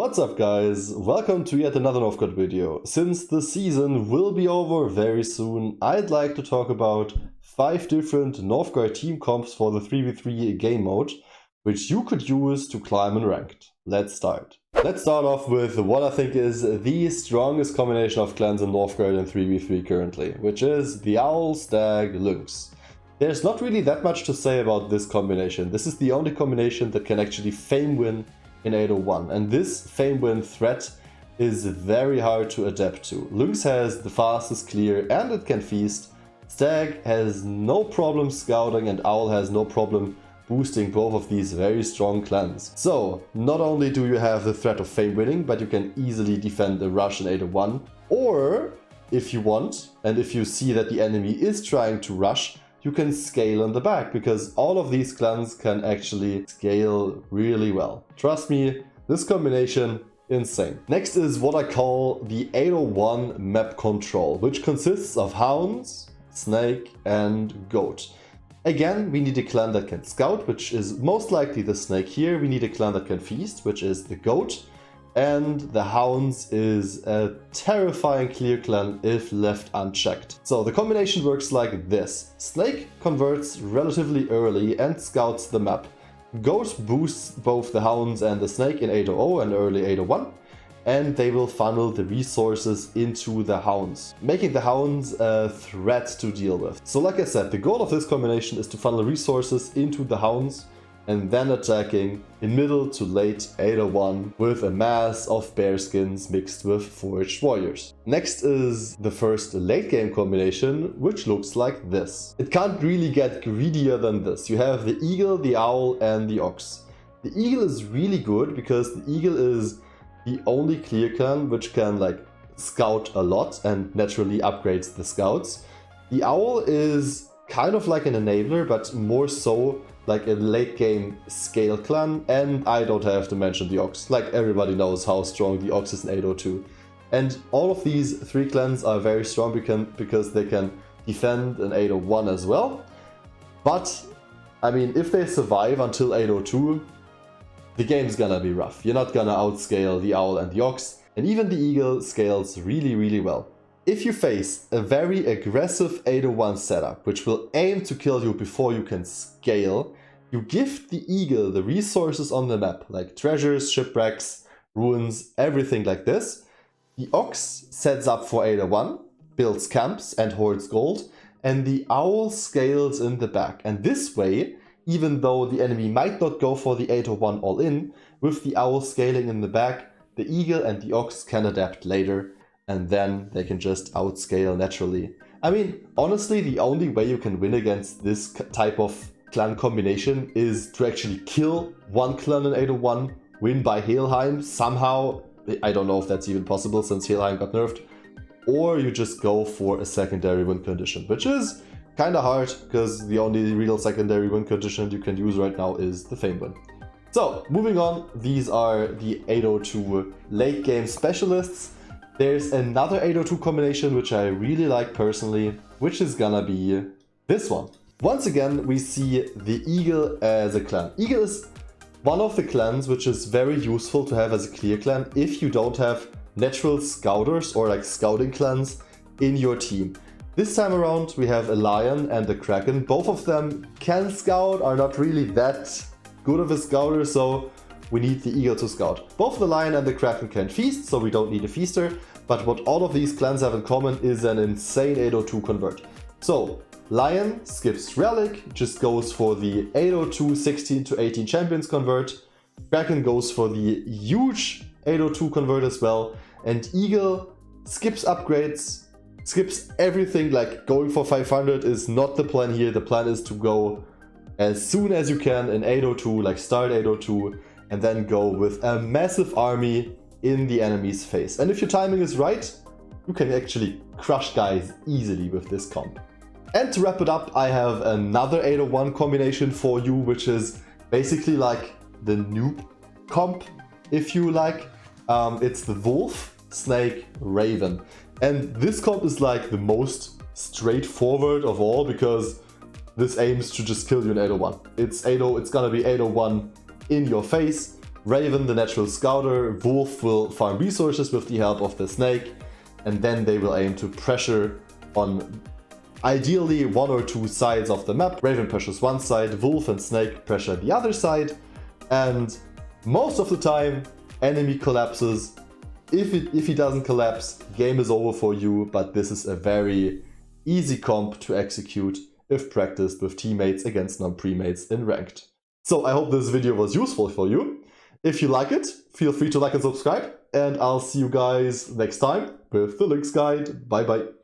What's up guys, welcome to yet another Northgard video. Since the season will be over very soon, I'd like to talk about 5 different Northgard team comps for the 3v3 game mode, which you could use to climb in ranked. Let's start. Let's start off with what I think is the strongest combination of clans in Northgard in 3v3 currently, which is the Owl, Stag, Lynx. There's not really that much to say about this combination. This is the only combination that can actually fame win in 801, and this fame win threat is very hard to adapt to. Lynx has the fastest clear and it can feast. Stag has no problem scouting and Owl has no problem boosting both of these very strong clans. So not only do you have the threat of fame winning, but you can easily defend the rush in 801, or if you want and if you see that the enemy is trying to rush, you can scale in the back, because all of these clans can actually scale really well. Trust me, this combination, insane. Next is what I call the 801 map control, which consists of Hounds, Snake and Goat. Again, we need a clan that can scout, which is most likely the Snake here. We need a clan that can feast, which is the Goat. And the Hounds is a terrifying clear clan if left unchecked. So the combination works like this. Snake converts relatively early and scouts the map. Goat boosts both the Hounds and the Snake in 800 and early 801, and they will funnel the resources into the Hounds, making the Hounds a threat to deal with. So like I said, the goal of this combination is to funnel resources into the Hounds and then attacking in middle to late 801 with a mass of bear skins mixed with foraged warriors. Next is the first late game combination, which looks like this. It can't really get greedier than this. You have the Eagle, the Owl and the Ox. The Eagle is really good because the Eagle is the only clear clan which can scout a lot and naturally upgrades the scouts. The Owl is kind of like an enabler, but more so like a late game scale clan, and I don't have to mention the Ox. Like, everybody knows how strong the Ox is in 802. And all of these 3 clans are very strong because they can defend in 801 as well. But I mean, if they survive until 802, the game's gonna be rough. You're not gonna outscale the Owl and the Ox, and even the Eagle scales really well. If you face a very aggressive 801 setup, which will aim to kill you before you can scale, you give the Eagle the resources on the map, like treasures, shipwrecks, ruins, everything like this. The Ox sets up for 801, builds camps and hoards gold, and the Owl scales in the back. And this way, even though the enemy might not go for the 801 all in, with the Owl scaling in the back, the Eagle and the Ox can adapt later, and then they can just outscale naturally. I mean, honestly, the only way you can win against this type of clan combination is to actually kill one clan in 801, win by Helheim somehow. I don't know if that's even possible since Helheim got nerfed. Or you just go for a secondary win condition, which is kind of hard because the only real secondary win condition you can use right now is the fame win. So, moving on, these are the 802 late game specialists. There's another 802 combination which I really like personally, which is gonna be this one. Once again, we see the Eagle as a clan. Eagle is one of the clans which is very useful to have as a clear clan if you don't have natural scouters or scouting clans in your team. This time around we have a Lion and a Kraken. Both of them can scout, are not really that good of a scouter, so we need the Eagle to scout. Both the Lion and the Kraken can feast, so we don't need a feaster, but what all of these clans have in common is an insane 802 convert. So, Lion skips Relic, just goes for the 802 16 to 18 champions convert. Kraken goes for the huge 802 convert as well, and Eagle skips upgrades, skips everything. Like, going for 500 is not the plan here. The plan is to go as soon as you can in 802, like start 802, and then go with a massive army in the enemy's face. And if your timing is right, you can actually crush guys easily with this comp. And to wrap it up, I have another 801 combination for you, which is basically like the noob comp, if you like. It's the Wolf, Snake, Raven. And this comp is like the most straightforward of all, because this aims to just kill you in 801. It's gonna be 801 in your face. Raven, the natural scouter, Wolf will farm resources with the help of the snake, and then they will aim to pressure on ideally one or two sides of the map. Raven pressures one side, Wolf and Snake pressure the other side, and most of the time enemy collapses. If he doesn't collapse, game is over for you, but this is a very easy comp to execute if practiced with teammates against non-premates in ranked. So I hope this video was useful for you. If you like it, feel free to like and subscribe, and I'll see you guys next time with the Lynx Guide. Bye bye.